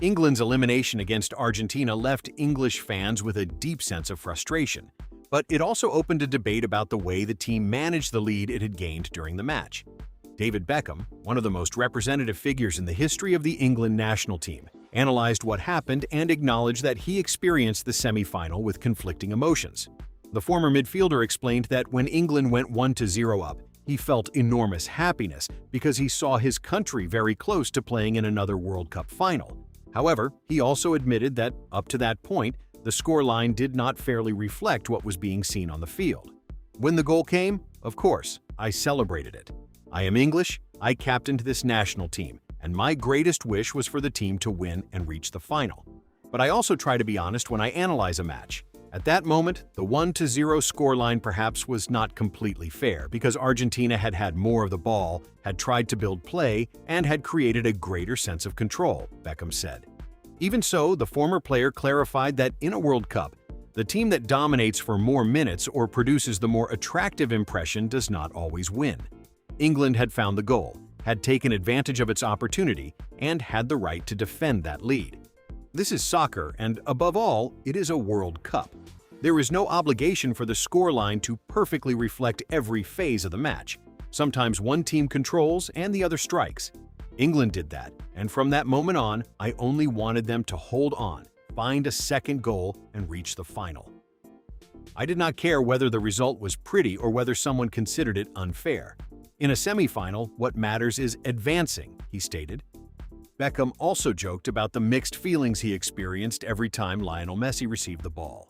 England's elimination against Argentina left English fans with a deep sense of frustration, but it also opened a debate about the way the team managed the lead it had gained during the match. David Beckham, one of the most representative figures in the history of the England national team, analyzed what happened and acknowledged that he experienced the semi-final with conflicting emotions. The former midfielder explained that when England went 1-0 up, he felt enormous happiness because he saw his country very close to playing in another World Cup final. However, he also admitted that, up to that point, the scoreline did not fairly reflect what was being seen on the field. When the goal came, of course, I celebrated it. I am English, I captained this national team, and my greatest wish was for the team to win and reach the final. But I also try to be honest when I analyze a match. At that moment, the 1-0 scoreline perhaps was not completely fair because Argentina had had more of the ball, had tried to build play, and had created a greater sense of control, Beckham said. Even so, the former player clarified that in a World Cup, the team that dominates for more minutes or produces the more attractive impression does not always win. England had found the goal, had taken advantage of its opportunity, and had the right to defend that lead. This is soccer, and above all, it is a World Cup. There is no obligation for the scoreline to perfectly reflect every phase of the match. Sometimes one team controls and the other strikes. England did that, and from that moment on, I only wanted them to hold on, find a second goal, and reach the final. I did not care whether the result was pretty or whether someone considered it unfair. In a semi-final, what matters is advancing, he stated. Beckham also joked about the mixed feelings he experienced every time Lionel Messi received the ball.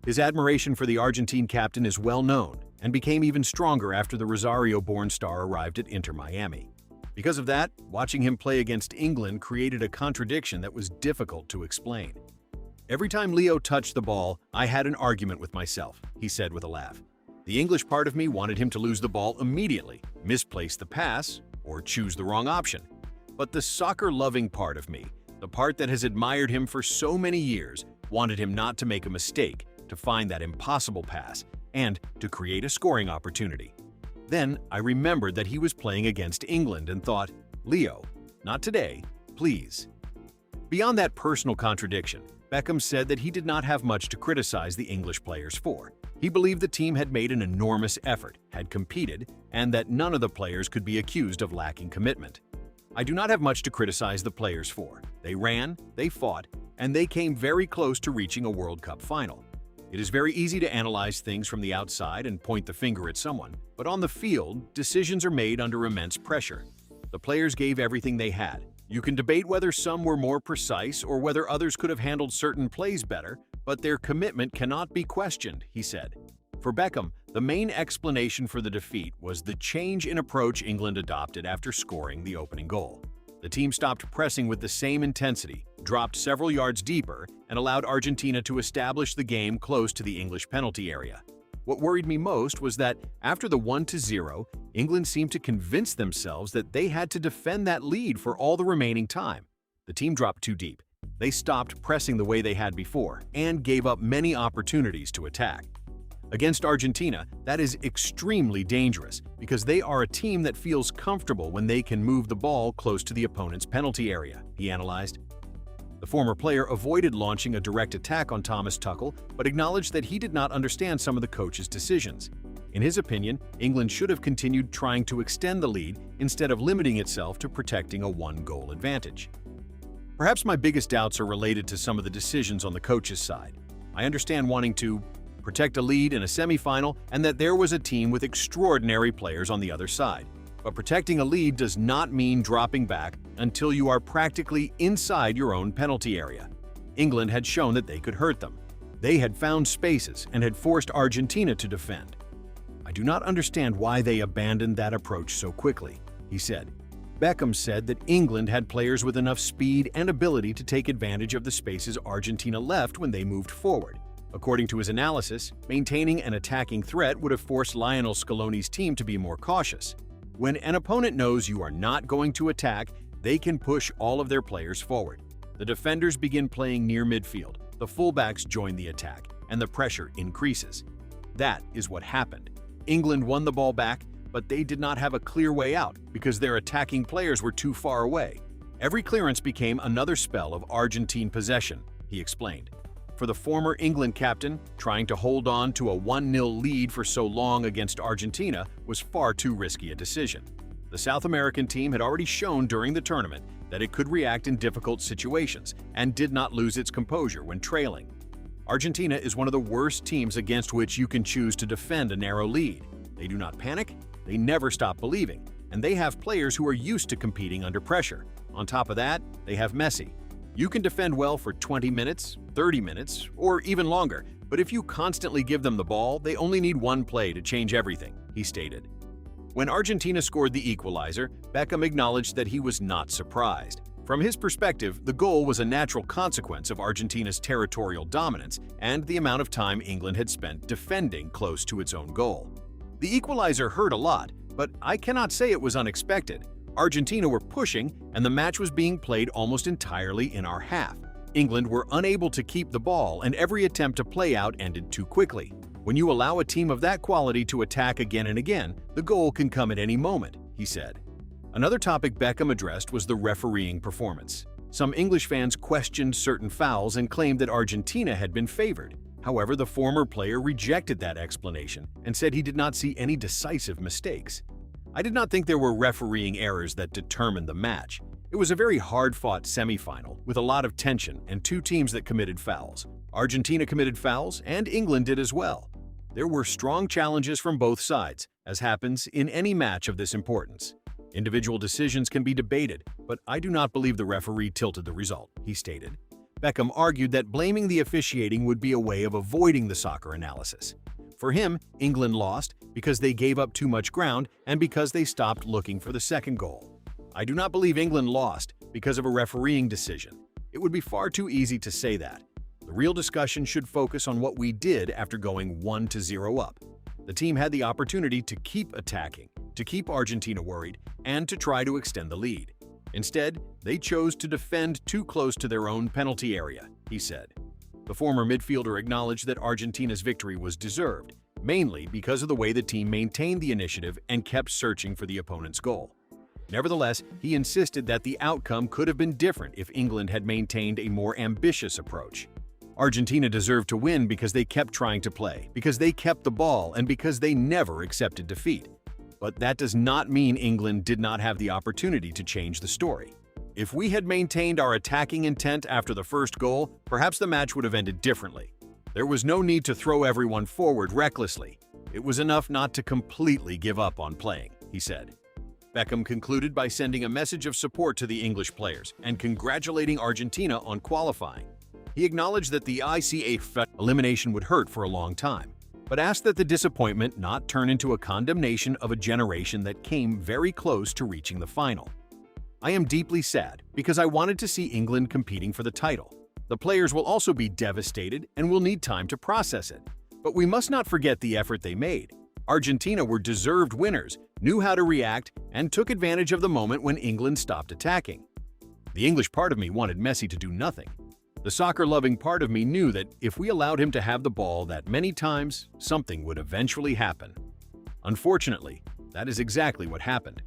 His admiration for the Argentine captain is well known and became even stronger after the Rosario-born star arrived at Inter Miami. Because of that, watching him play against England created a contradiction that was difficult to explain. Every time Leo touched the ball, I had an argument with myself, he said with a laugh. The English part of me wanted him to lose the ball immediately, misplace the pass, or choose the wrong option. But the soccer-loving part of me, the part that has admired him for so many years, wanted him not to make a mistake, to find that impossible pass, and to create a scoring opportunity. Then I remembered that he was playing against England and thought, Leo, not today, please. Beyond that personal contradiction, Beckham said that he did not have much to criticize the English players for. He believed the team had made an enormous effort, had competed, and that none of the players could be accused of lacking commitment. I do not have much to criticize the players for. They ran, they fought, and they came very close to reaching a World Cup final. It is very easy to analyze things from the outside and point the finger at someone, but on the field, decisions are made under immense pressure. The players gave everything they had. You can debate whether some were more precise or whether others could have handled certain plays better, but their commitment cannot be questioned, he said. For Beckham, the main explanation for the defeat was the change in approach England adopted after scoring the opening goal. The team stopped pressing with the same intensity, dropped several yards deeper, and allowed Argentina to establish the game close to the English penalty area. What worried me most was that after the 1-0, England seemed to convince themselves that they had to defend that lead for all the remaining time. The team dropped too deep. They stopped pressing the way they had before and gave up many opportunities to attack. Against Argentina, that is extremely dangerous because they are a team that feels comfortable when they can move the ball close to the opponent's penalty area, he analyzed. The former player avoided launching a direct attack on Thomas Tuchel, but acknowledged that he did not understand some of the coach's decisions. In his opinion, England should have continued trying to extend the lead instead of limiting itself to protecting a one-goal advantage. Perhaps my biggest doubts are related to some of the decisions on the coach's side. I understand wanting to protect a lead in a semi-final and that there was a team with extraordinary players on the other side. But protecting a lead does not mean dropping back until you are practically inside your own penalty area. England had shown that they could hurt them. They had found spaces and had forced Argentina to defend. I do not understand why they abandoned that approach so quickly, he said. Beckham said that England had players with enough speed and ability to take advantage of the spaces Argentina left when they moved forward. According to his analysis, maintaining an attacking threat would have forced Lionel Scaloni's team to be more cautious. When an opponent knows you are not going to attack, they can push all of their players forward. The defenders begin playing near midfield, the fullbacks join the attack, and the pressure increases. That is what happened. England won the ball back, but they did not have a clear way out because their attacking players were too far away. Every clearance became another spell of Argentine possession, he explained. For the former England captain, trying to hold on to a 1-0 lead for so long against Argentina was far too risky a decision. The South American team had already shown during the tournament that it could react in difficult situations and did not lose its composure when trailing. Argentina is one of the worst teams against which you can choose to defend a narrow lead. They do not panic, they never stop believing, and they have players who are used to competing under pressure. On top of that, they have Messi. You can defend well for 20 minutes, 30 minutes, or even longer, but if you constantly give them the ball, they only need one play to change everything, he stated. When Argentina scored the equalizer, Beckham acknowledged that he was not surprised. From his perspective, the goal was a natural consequence of Argentina's territorial dominance and the amount of time England had spent defending close to its own goal. The equalizer hurt a lot, but I cannot say it was unexpected. Argentina were pushing, and the match was being played almost entirely in our half. England were unable to keep the ball, and every attempt to play out ended too quickly. When you allow a team of that quality to attack again and again, the goal can come at any moment, he said. Another topic Beckham addressed was the refereeing performance. Some English fans questioned certain fouls and claimed that Argentina had been favored. However, the former player rejected that explanation and said he did not see any decisive mistakes. I did not think there were refereeing errors that determined the match. It was a very hard-fought semifinal with a lot of tension and two teams that committed fouls. Argentina committed fouls and England did as well. There were strong challenges from both sides, as happens in any match of this importance. Individual decisions can be debated, but I do not believe the referee tilted the result, he stated. Beckham argued that blaming the officiating would be a way of avoiding the soccer analysis. For him, England lost because they gave up too much ground and because they stopped looking for the second goal. I do not believe England lost because of a refereeing decision. It would be far too easy to say that. The real discussion should focus on what we did after going 1-0 up. The team had the opportunity to keep attacking, to keep Argentina worried, and to try to extend the lead. Instead, they chose to defend too close to their own penalty area, he said. The former midfielder acknowledged that Argentina's victory was deserved, mainly because of the way the team maintained the initiative and kept searching for the opponent's goal. Nevertheless, he insisted that the outcome could have been different if England had maintained a more ambitious approach. Argentina deserved to win because they kept trying to play, because they kept the ball, and because they never accepted defeat. But that does not mean England did not have the opportunity to change the story. If we had maintained our attacking intent after the first goal, perhaps the match would have ended differently. There was no need to throw everyone forward recklessly. It was enough not to completely give up on playing, he said. Beckham concluded by sending a message of support to the English players and congratulating Argentina on qualifying. He acknowledged that the ICA elimination would hurt for a long time, but asked that the disappointment not turn into a condemnation of a generation that came very close to reaching the final. I am deeply sad because I wanted to see England competing for the title. The players will also be devastated and will need time to process it. But we must not forget the effort they made. Argentina were deserved winners, knew how to react, and took advantage of the moment when England stopped attacking. The English part of me wanted Messi to do nothing. The soccer-loving part of me knew that if we allowed him to have the ball that many times, something would eventually happen. Unfortunately, that is exactly what happened.